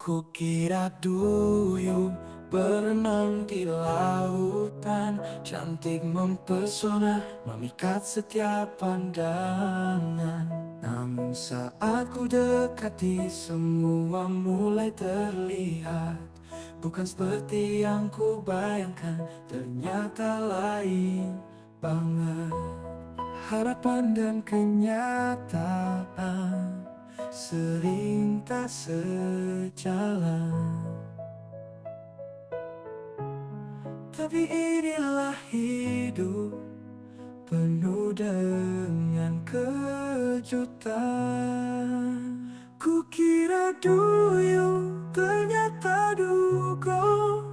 Kukira duyung berenang di lautan, cantik mempesona, memikat setiap pandangan. Namun saat ku dekati, semua mulai terlihat bukan seperti yang ku bayangkan, ternyata lain banget. Harapan dan kenyataan sering tak sejalan, tapi inilah hidup penuh dengan kejutan. Kukira duyung, ternyata dugong.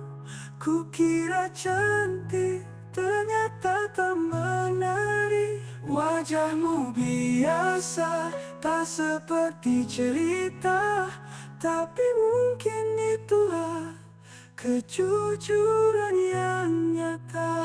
Kukira cantik, ternyata tak menari. Wajahmu biasa, tak seperti cerita, tapi mungkin itulah kejujuran yang nyata.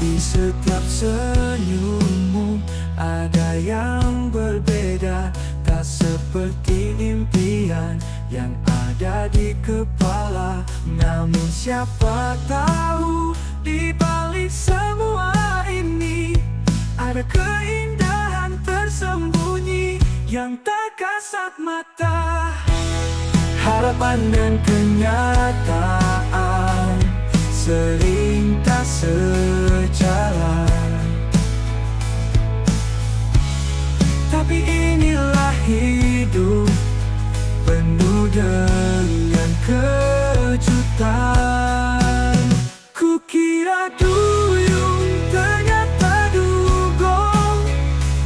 Di setiap senyummu ada yang berbeda, tak seperti impian yang ada di kepala. Namun siapa tahu di balik semua ini ada keindahan tersembunyi yang tak kasat mata. Harapan dan kenyataan sering tak sejalan, tapi inilah hidup penuh dengan kejutan. Kukira duyung, ternyata dugong.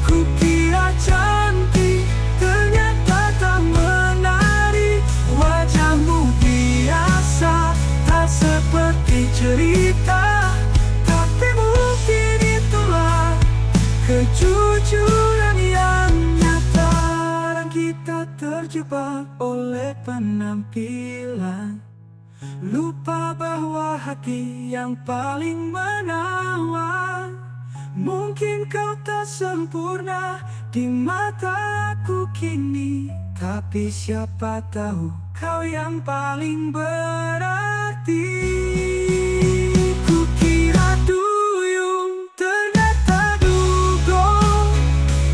Kukira cantik, ternyata tak menari. Wajahmu biasa, tak seperti cerita, tapi mungkin itulah kejujuran yang nyata. Dan kita terjebak oleh penampilan, lupa bahwa hati yang paling menawan. Mungkin kau tak sempurna di mataku kini, tapi siapa tahu kau yang paling berarti. Kukira duyung, ternyata dugong.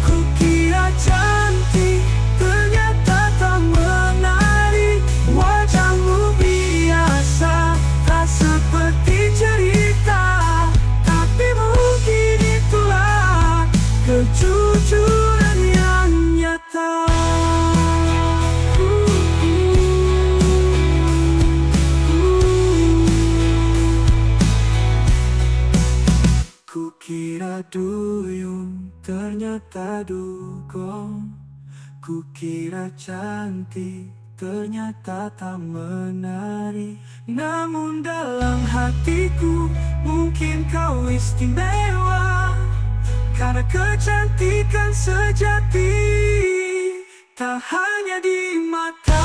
Kukira cantik, ternyata tak menari. Wajahmu biasa, tak seperti cerita, tapi mungkin itulah kejujuran yang nyata. Kukira duyung, ternyata dugong. Kukira cantik, ternyata tak menari. Namun dalam hatiku mungkin kau istimewa, karena kecantikan sejati tak hanya di mata.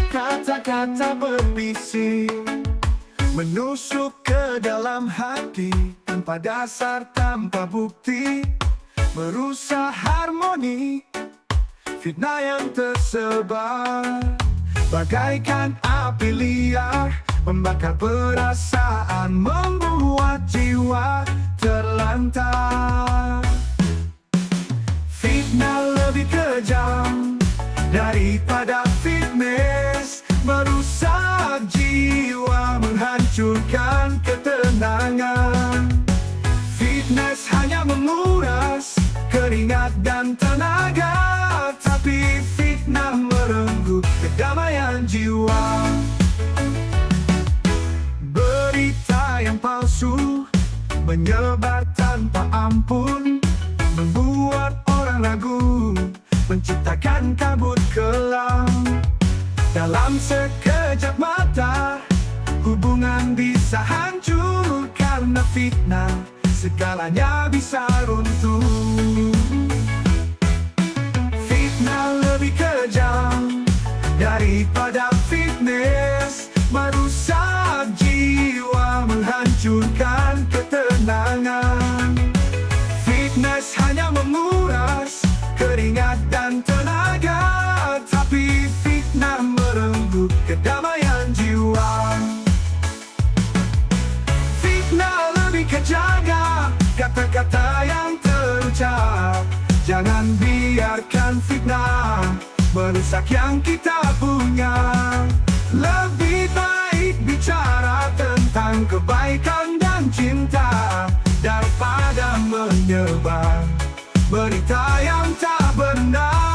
Kata-kata berbisik menusuk ke dalam hati, tanpa dasar, tanpa bukti, merusak harmoni. Fitnah yang tersebar bagaikan api liar, membakar perasaan, membuat jiwa terlantar. Fitnah lebih kejam daripada fitness, merusak jiwa, menghancurkan ketenangan. Fitness hanya menguras keringat dan tenaga, tapi fitnah merenggut kedamaian jiwa. Berita yang palsu menyebar tanpa ampun, membuat orang ragu, menciptakan kabut kelam. Dalam sekejap mata, Hubungan bisa hancur karena fitnah, segalanya bisa runtuh. Fitnah lebih kejam daripada fitness, merusak jiwa, menghancurkan ketenangan. Fitness hanya menguras keringat dan tenaga, tapi fitnah merenggut kedamaian jiwa. Fitnah lebih kejaga kata-kata yang terucap. Jangan biarkan fitnah merusak yang kita punya. Lebih baik bicara tentang kebaikan dan cinta daripada menyebar berita yang tak benar.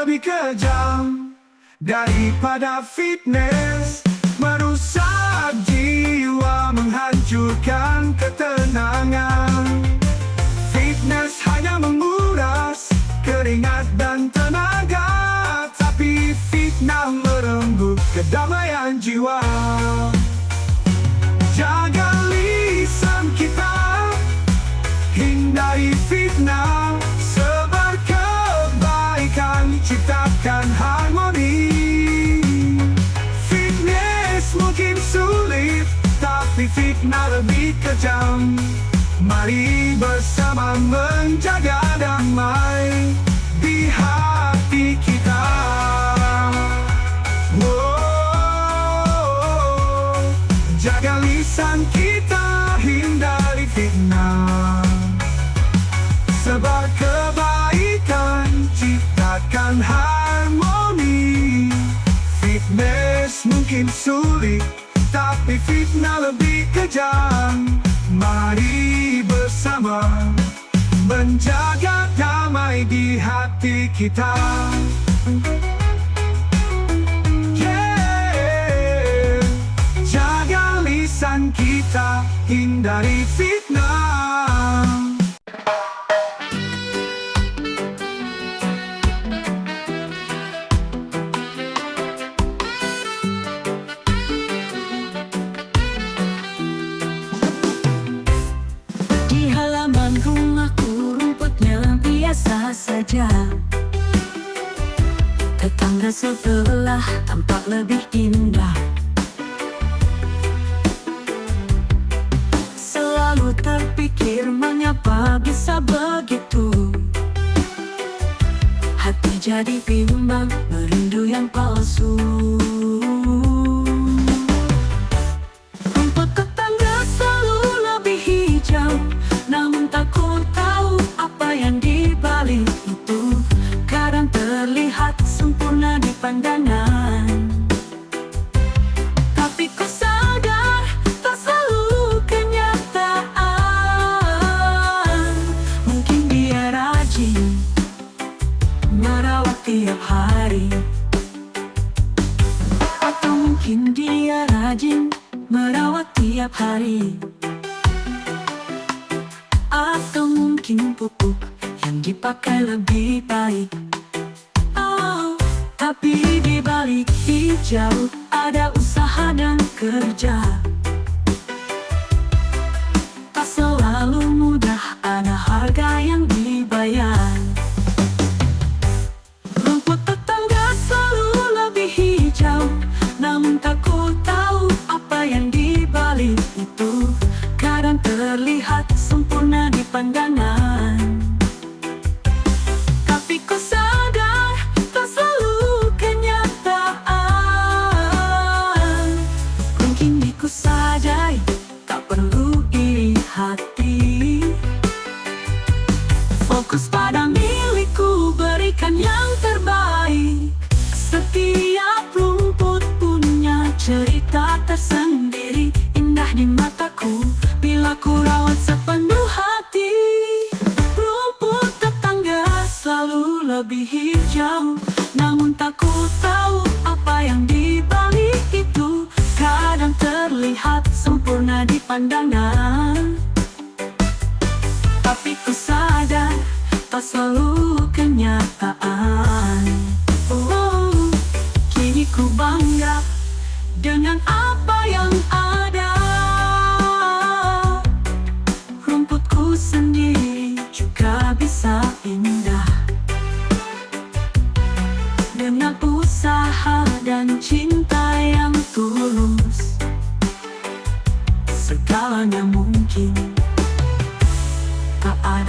Lebih kejam daripada fitness, merusak jiwa, menghancurkan ketenangan. Fitness hanya menguras keringat dan tenaga, tapi fitnah merenggut kedamaian jiwa. Jaga lisan kita, hindari fitnah, sebar kebaikan, ciptakan harmoni. Fitness mungkin sulit, tapi fitnah lebih kejam. Mari bersama menjaga damai di hati kita. Jaga lisan kita, hindari fitnah, sebar kebaikan, ciptakan harmoni. Fitness mungkin sulit, tapi fitnah lebih kejam. Mari bersama menjaga damai di hati kita. Yeah. Jaga lisan kita, hindari fitnah. Rumahku rumputnya biasa saja. Tetangga sebelah tampak lebih indah. Selalu terpikir mengapa bisa begitu. Hati jadi bimbang, merindu yang palsu. Rumput tetangga selalu lebih hijau, namun tak ku tahu apa yang dibalik itu. Kadang terlihat sempurna di pandangan, tapi ku sadar tak selalu kenyataan. Mungkin dia rajin merawat tiap hari, atau mungkin dia rajin merawat tiap hari. Atau mungkin pupuk yang dipakai lebih baik. Oh, tapi di balik hijau ada usaha dan kerja. Tak selalu mudah, ada harga yang dibayar. Rumput tetangga selalu lebih hijau, namun tak ku tahu apa yang dibalik itu. Kadang terlihat sempurna di pandangan, tapi ku sadar tak selalu kenyataan. Mungkin ku sadar tak perlu iri hati. Fokus pada milikku, berikan yang terbaik. Setiap rumput punya cerita tersendiri, indah di mataku bila ku rawat sepenuh hati.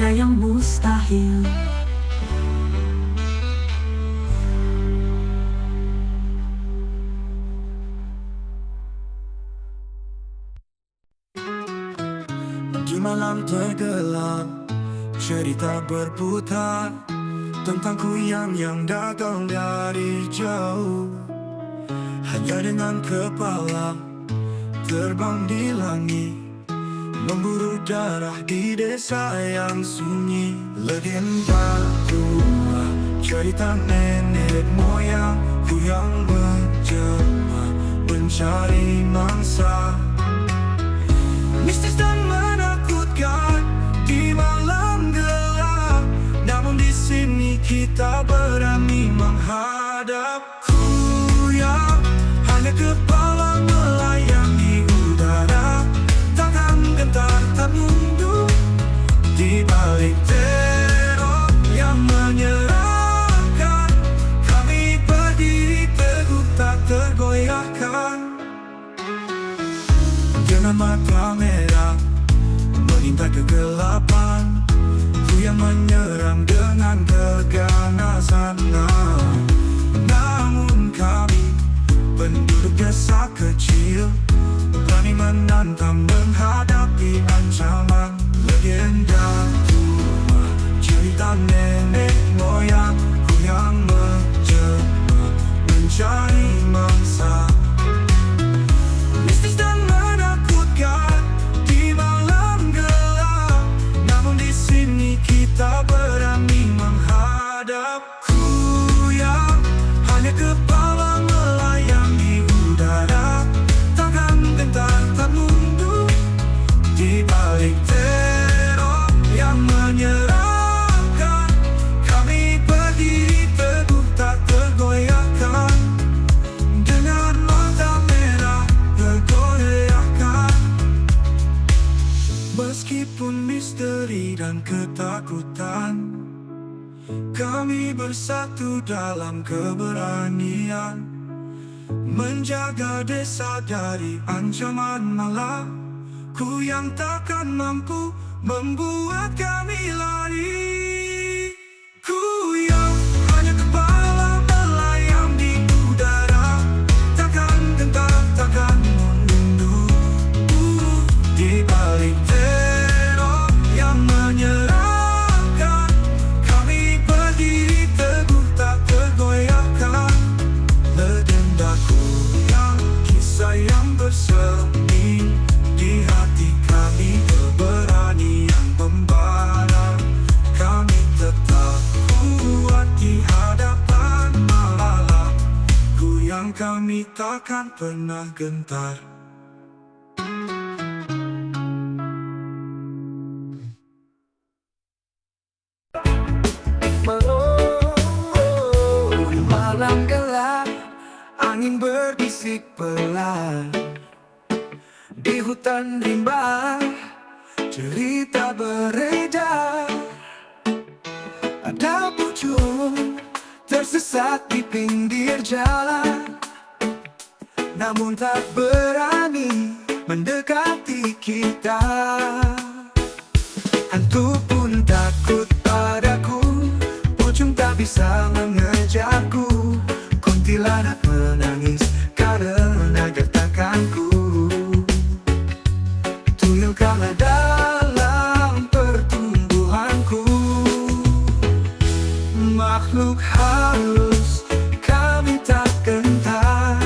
ada yang mustahil. Di malam tergelap, cerita berputar tentang kuyang yang datang dari jauh. Hanya dengan kepala terbang di langit, memburu darah di desa yang sunyi. Legenda tua, cerita nenek moyang, kuyang menjelma mencari mangsa. Mistis dan menakutkan di malam gelap, namun di sini kita berani menghadap. Kuyang hanya kepala melayang di udara, tangan gentar tak mundur di balik teror yang menyerangkan. Kami berdiri teguh tak tergoyahkan. Dengan mata merah mengintai kegelapan, kuyang menyerang dengan keganasan. Namun kami, penduduk desa kecil, berani menantang menghadapi ancaman. Legenda tua, cerita nenek moyang, kuyang menjelma mencari mangsa. Mistis dan menakutkan di malam gelap, namun di sini kita berani menghadap. Kuyang hanya kepala melayang di udara, tangan gentar tak mundur di balik teror yang menyerangkan. Kami berdiri teguh tak tergoyahkan. Dengan mata merah tergoyahkan. Meskipun misteri dan ketakutan, kami bersatu dalam keberanian, menjaga desa dari ancaman malam. Kuyang takkan mampu membuat kami lari. Kuyang hanya kepala melayang di udara, takkan gentar, takkan mundur di balik teror yang menyerangkan. Kami berdiri teguh tak tergoyahkan. Legenda kuyang, kisah yang bersemi di hati kami, keberanian membara. Kami tetap kuat di hadapan malam. Kuyang kami takkan pernah gentar. Malam gelap, angin berbisik pelan. Di hutan rimba, cerita beredar. Ada pucung tersesat di pinggir jalan, namun tak berani mendekati kita. Hantu pun takut padaku, pucung tak bisa mengejarku. Kuntilanak menangis karena gertakanku. Tuyul kalah dalam pertumbuhanku. Makhluk halus, kami tak gentar.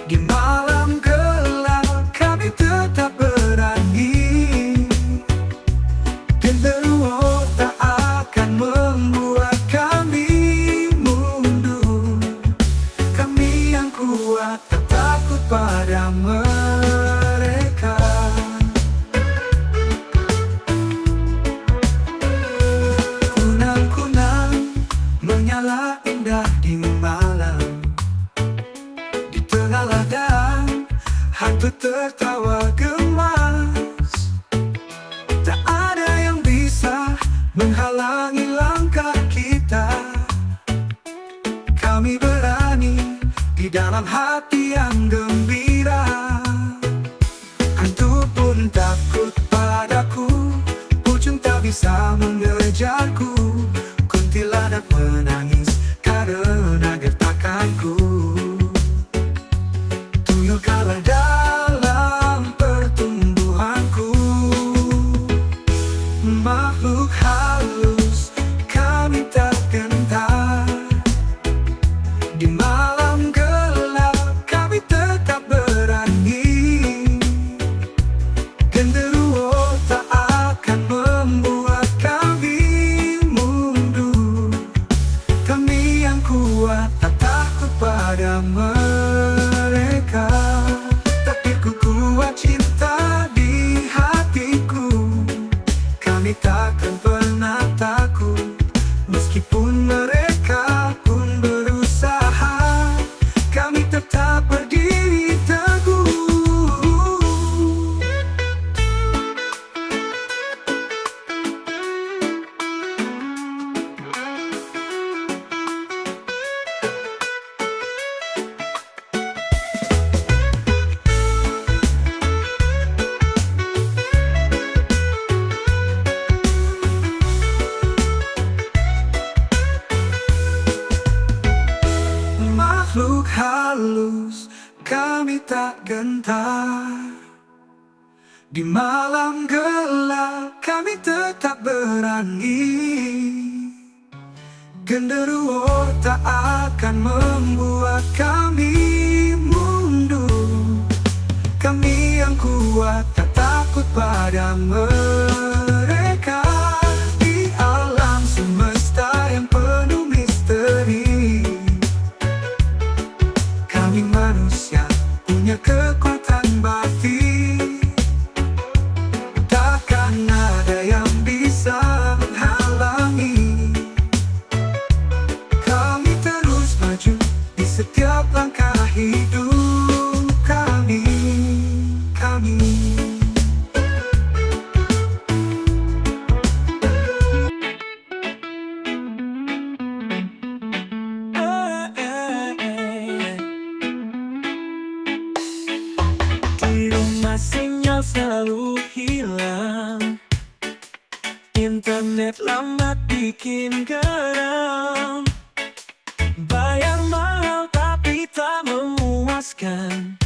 Di malam gelap, kami tetap berani. Genderuwo tak akan membuat kami mundur. Kami yang kuat, tak takut pada mereka. Kunang-kunang menyala indah di malam. Di tengah ladang, hantu tertawa gemas. Tak ada yang bisa menghalangi langkah kita. Kami berani di dalam hati yang gembira. Hantu pun takut padaku, pucung tak bisa mengejarku. Kuntilanak menangis karena gertakanku. Tuyul kalah dalam pertumbuhanku. Makhluk halus, kami tak gentar. Di malam gelap kami tetap berani. Genderuwo tak akan membuat kami mundur. Kami yang kuat tak takut pada mereka. Takdirku kuat, cinta di hatiku. Kami takkan pernah takut, meskipun mereka pun berusaha. Kami tetap berdiri teguh. Makhluk halus, kami tak gentar. Di malam gelap kami tetap berani. Genderuwo tak akan membuat kami mundur. Kami yang kuat tak takut pada mereka. Di alam semesta yang penuh misteri, kami manusia punya kekuatan batin. Takkan ada yang bisa menghalangi. Kami terus maju di setiap langkah hidup kami. Di rumah sinyal selalu hilang. Internet lambat bikin geram. Bayar mahal tapi tak memuaskan.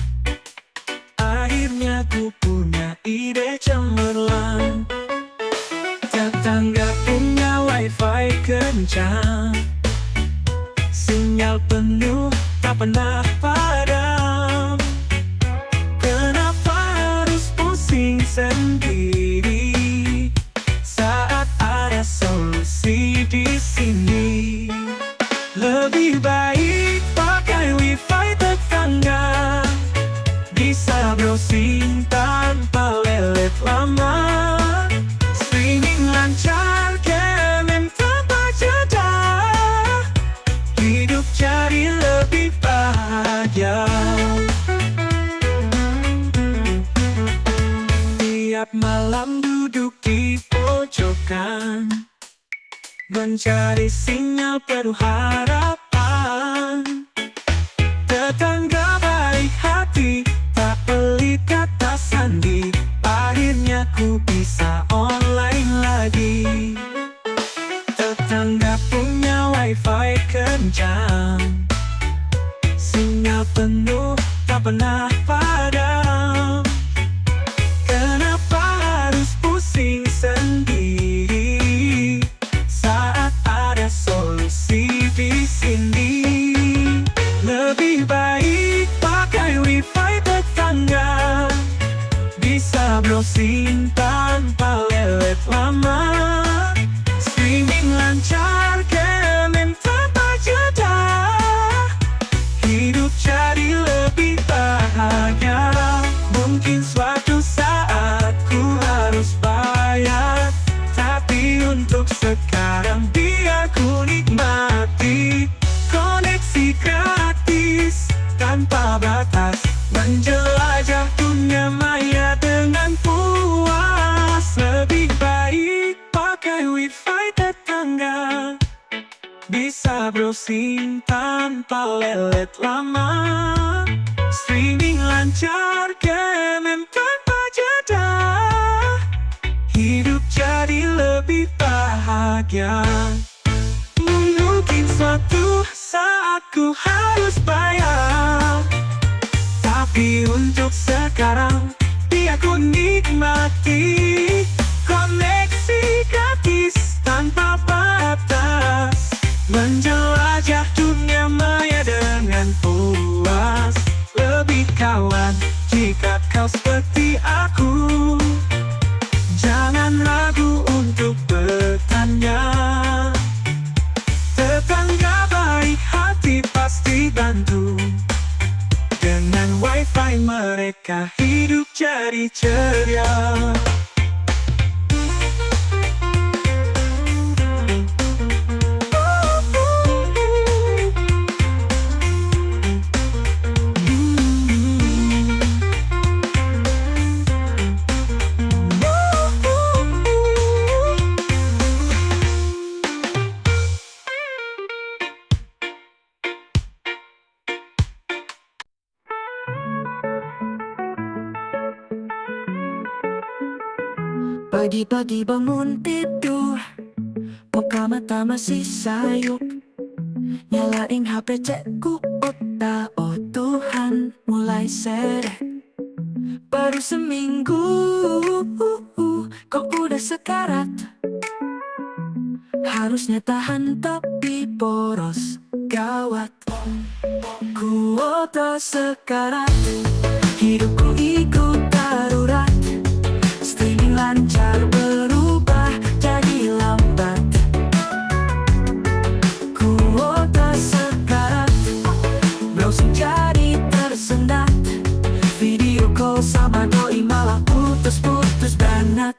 Akhirnya ku punya ide cemerlang. Tetangga punya wifi kencang. Sinyal penuh tak pernah padam. Kenapa harus pusing sendiri saat ada solusi di sini? Lebih baik pakai wifi tetangga. Bisa browsing tanpa lelet lama. Streaming lancar, game tanpa jeda. Hidup jadi lebih bahagia. Tiap malam duduk di pojokan, mencari sinyal penuh harapan. Tetangga baik hati, tak pelit kata sandi. Akhirnya ku bisa online lagi. Tetangga punya wifi kencang. Sinyal penuh tak pernah padam. Kenapa harus pusing sendiri saat ada solusi di sini? Lebih baik pakai wifi tetangga. Bisa browsing tanpa lelet lama. Streaming lancar, game tanpa jeda. Hidup jadi lebih bahagia. Mungkin suatu saat ku harus bayar, tapi untuk sekarang biar ku nikmati koneksi gratis tanpa batas. Menjelajah dunia maya dengan puas. Lebih baik pakai wifi tetangga. Bisa browsing tanpa lelet lama. Streaming lancar, game tanpa jeda. Hidup hidup jadi lebih bahagia. Mungkin suatu saat ku harus bayar, tapi untuk sekarang biar ku nikmati koneksi gratis tanpa batas, menjelajah dunia maya dengan puas. Lebih kawan jika kau seperti aku, jangan ragu untuk bertanya. Tetangga baik hati pasti bantu, dengan wifi mereka hidup jadi ceria. Pagi-pagi bangun tidur, buka mata masih sayup, nyalain HP cek ku otak. Oh Tuhan, mulai seret. Baru seminggu kok udah sekarat. Harusnya tahan tapi boros, gawat. Kuota sekarat, hidupku ikut darurat. Streaming lancar berubah jadi lambat. Kuota sekarat, browsing jadi tersendat. Video call sama doi malah putus-putus banget.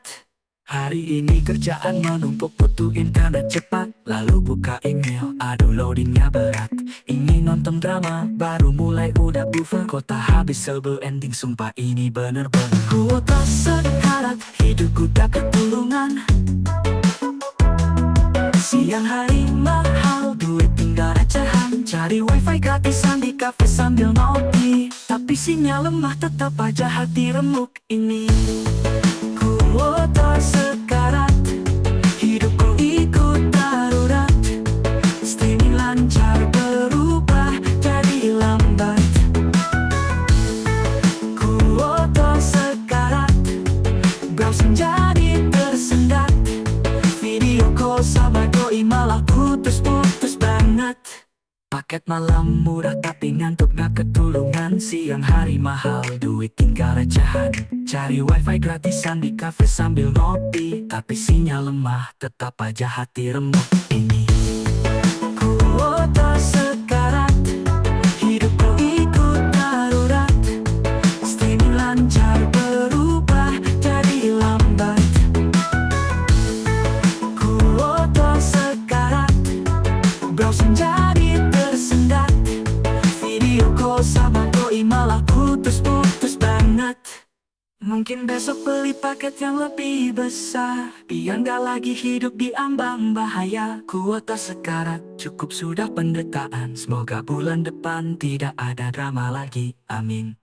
Hari ini kerjaan menumpuk, butuh internet cepat. Lalu buka email, aduh loadingnya berat. Ingin nonton drama, baru mulai udah buffer. Kota habis sebel ending, sumpah ini bener-bener. Kuota sekarat, hidupku tak ketulungan. Siang hari mahal, duit tinggal recehan. Cari wifi gratisan di kafe sambil ngopi, tapi sinyal lemah tetap aja hati remuk ini. Kuota sekarat, hidupku ikut darurat. Streaming lancar berubah jadi lambat. Kuota sekarat, browsing jadi tersendat. Video call sama doi malah putus-putus banget. Paket malam murah tapi ngantuk gak ketulungan. Siang hari mahal, duit tinggal recehan. Cari wifi gratisan di kafe sambil ngopi, tapi sinyal lemah tetap aja hati remuk ini. Kuota sekarat, hidupku ikut darurat. Streaming lancar berubah jadi lambat. Kuota sekarat, browsing jadi tersendat. Video call sama doi malah putus-putus banget. Mungkin besok beli paket yang lebih besar, biar gak lagi hidup di ambang bahaya. Kuota sekarat, cukup sudah penderitaan. Semoga bulan depan tidak ada drama lagi, amin.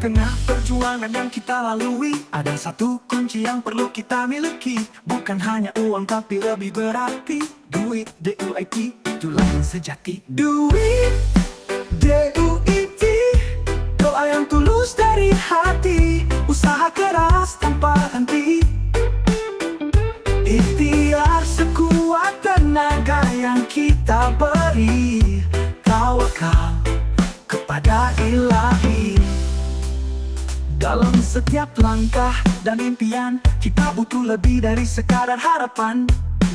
Tengah perjuangan yang kita lalui, ada satu kunci yang perlu kita miliki. Bukan hanya uang tapi lebih berarti. Duit, D-U-I-T, itulah yang sejati. Duit, D-U-I-T, doa yang tulus dari hati. Usaha keras tanpa henti. Ikhtiar sekuat tenaga yang kita beri. Tawakal kepada Ilahi. Dalam setiap langkah dan impian, kita butuh lebih dari sekadar harapan.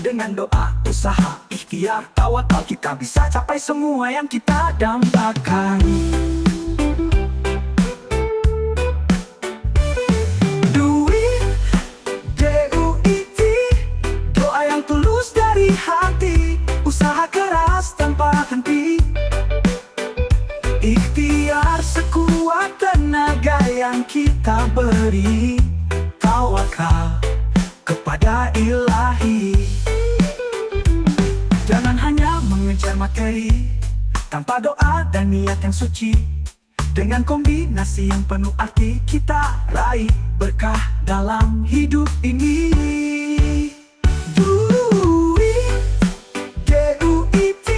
Dengan doa, usaha, ikhtiar, tawakal, kita bisa capai semua yang kita dambakan. beri tawakal kepada Ilahi. Jangan hanya mengejar materi tanpa doa dan niat yang suci. Dengan kombinasi yang penuh arti, kita raih berkah dalam hidup ini. Duit, DUIT,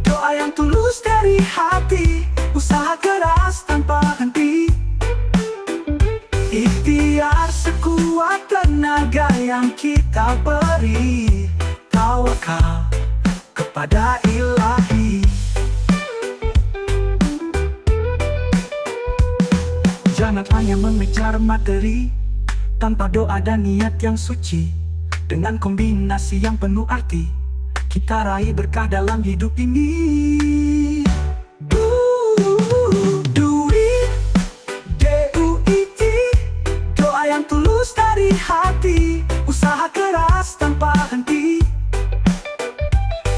doa yang tulus dari hati, usaha keras tanpa henti, ikhtiar sekuat tenaga yang kita beri tawakal kepada Ilahi. Jangan hanya mengejar materi tanpa doa dan niat yang suci. Dengan kombinasi yang penuh arti, kita raih berkah dalam hidup ini. Duit, DUIT, doa yang tulus dari hati, usaha keras tanpa henti,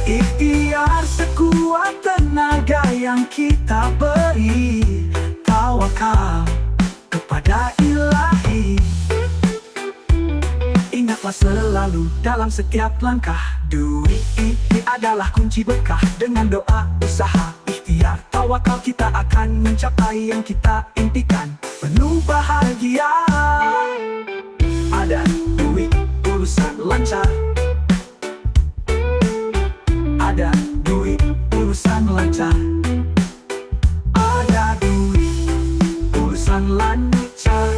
ikhtiar sekuat tenaga yang kita beri tawakal kepada Ilahi. Ingatlah selalu dalam setiap langkah, duit ini adalah kunci berkah. Dengan doa, usaha, ikhtiar, tawakal, kita akan mencapai yang kita impikan, penuh bahagia. Ada duit, urusan lancar. Ada duit, urusan lancar. Ada duit, urusan lancar.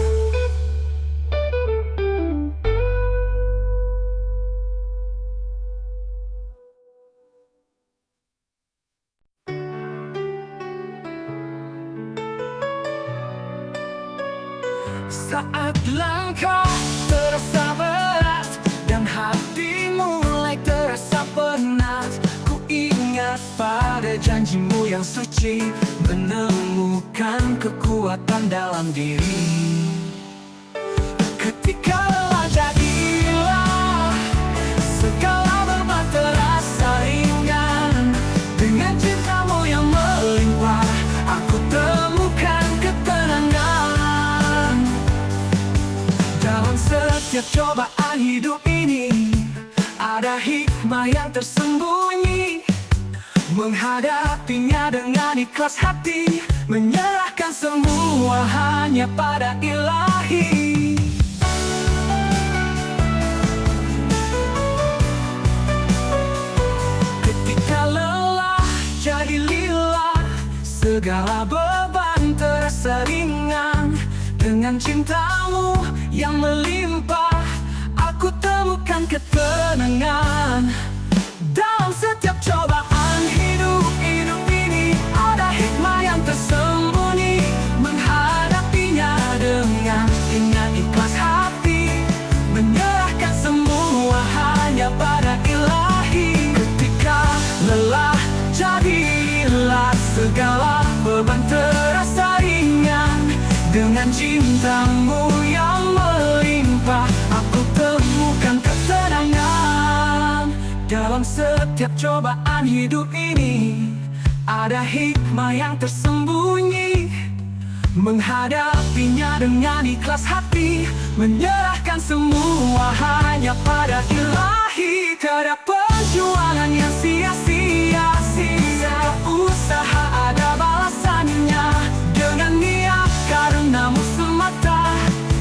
Saat langkah terasa berat dan hati mulai terasa penat, ku ingat pada janjimu yang suci, menemukan kekuatan dalam diri. Ketika lelah jadilah segala beban terasa ringan. Dengan cintamu yang melimpah, aku temukan ketenangan. Dalam setiap cobaan hidup ini, ada hikmah yang tersembunyi. Menghadapinya dengan ikhlas hati, menyerahkan semua hanya pada Ilahi. Ketika lelah jadi lillah, segala beban terasa ringan. Dengan cintamu yang melimpah, aku temukan ketenangan. Dalam setiap cobaan hidup ini, ada hikmah yang tersembunyi. Menghadapinya dengan ikhlas hati, menyerahkan semua hanya pada Ilahi. Ketika lelah jadilah segala beban terasa ringan. Dengan cintamu yang melimpah, aku temukan ketenangan. Dalam setiap cobaan hidup ini, ada hikmah yang tersembunyi. Menghadapinya dengan ikhlas hati, menyerahkan semua hanya pada Ilahi. Tiada perjuangan yang sia-sia, setiap usaha ada balasannya. Dengan niat karenamu semata,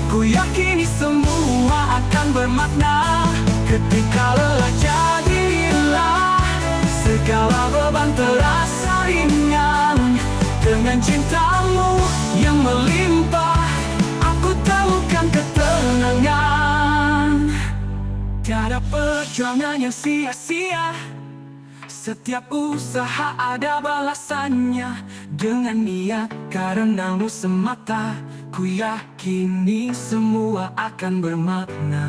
ku yakini semua akan bermakna. Ketika lelah jadilah segala beban terasa ringan. Dengan cintamu yang melimpah, aku temukan ketenangan. Tiada perjuangan yang sia-sia, setiap usaha ada balasannya. Dengan niat karenamu semata, ku yakini semua akan bermakna.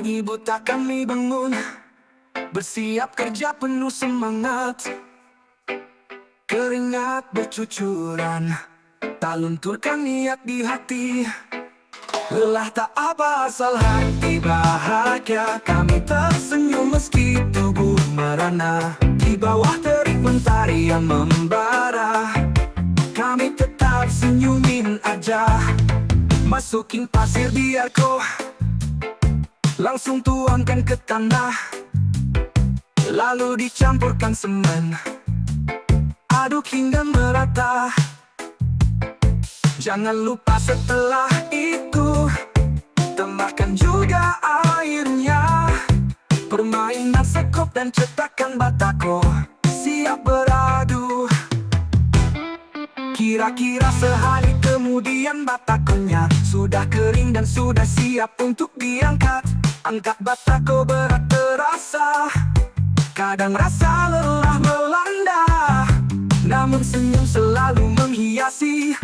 Pagi buta kami bangun, bersiap kerja penuh semangat. keringat bercucuran, tak lunturkan niat di hati. Lelah tak apa asal hati bahagia, kami tersenyum meski tubuh merana. Di bawah terik mentari yang membara, kami tetap senyumin aja. Masukin pasir biar kau langsung tuangkan ke tanah, lalu dicampurkan semen, aduk hingga merata. Jangan lupa setelah itu tambahkan juga airnya. Permainan sekop dan cetakan batako siap beradu. Kira-kira sehari kemudian batakonya sudah kering dan sudah siap untuk diangkat. Angkat batako berat terasa, kadang rasa lelah melanda, namun senyum selalu menghiasi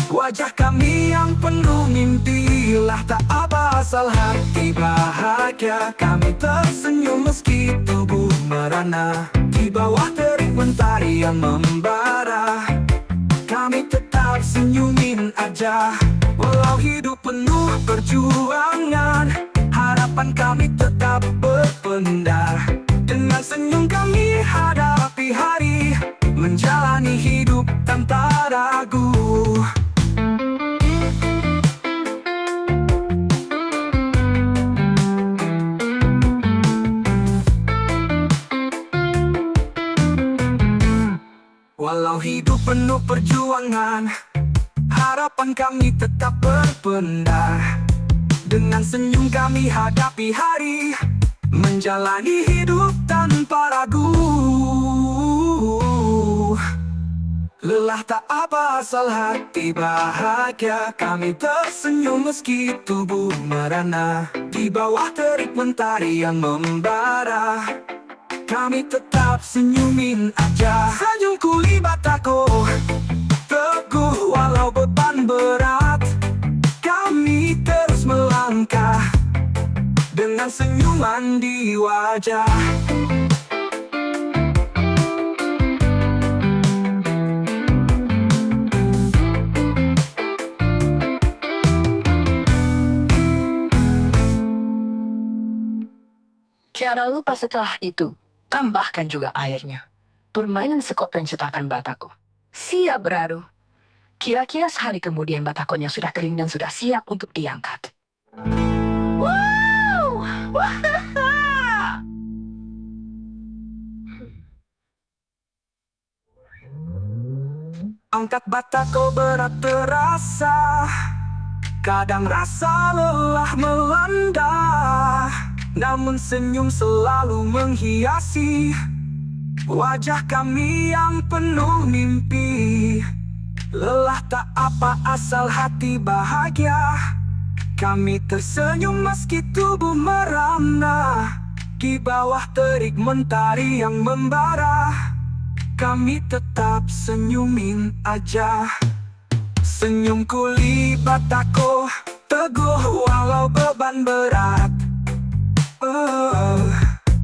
wajah kami yang penuh mimpi. Lah tak apa asal hati bahagia, kami tersenyum meski tubuh merana. Di bawah terik mentari yang membara, kami tetap senyumin aja. Walau hidup penuh perjuangan, harapan kami tetap berpendar. Dengan senyum kami hadapi hari, menjalani hidup tanpa ragu. Walau hidup penuh perjuangan, harapan kami tetap berpendar. Dengan senyum kami hadapi hari, menjalani hidup tanpa ragu. Lelah tak apa asal hati bahagia, kami tersenyum meski tubuh merana. Di bawah terik mentari yang membara, kami tetap senyumin aja. Senyum kuli batako, teguh walau beban berat, kami terus melangkah dengan senyuman di wajah. Jangan lupa setelah itu tambahkan juga airnya. Permainan sekop dan cetakan batako siap beradu. Kira-kira sehari kemudian batakonya sudah kering dan sudah siap untuk diangkat. Wow! Angkat batako berat terasa, kadang rasa lelah melanda, namun senyum selalu menghiasi wajah kami yang penuh mimpi. Lelah tak apa asal hati bahagia, kami tersenyum meski tubuh merana. Di bawah terik mentari yang membara, kami tetap senyumin aja. Senyum kuli batako, teguh walau beban berat.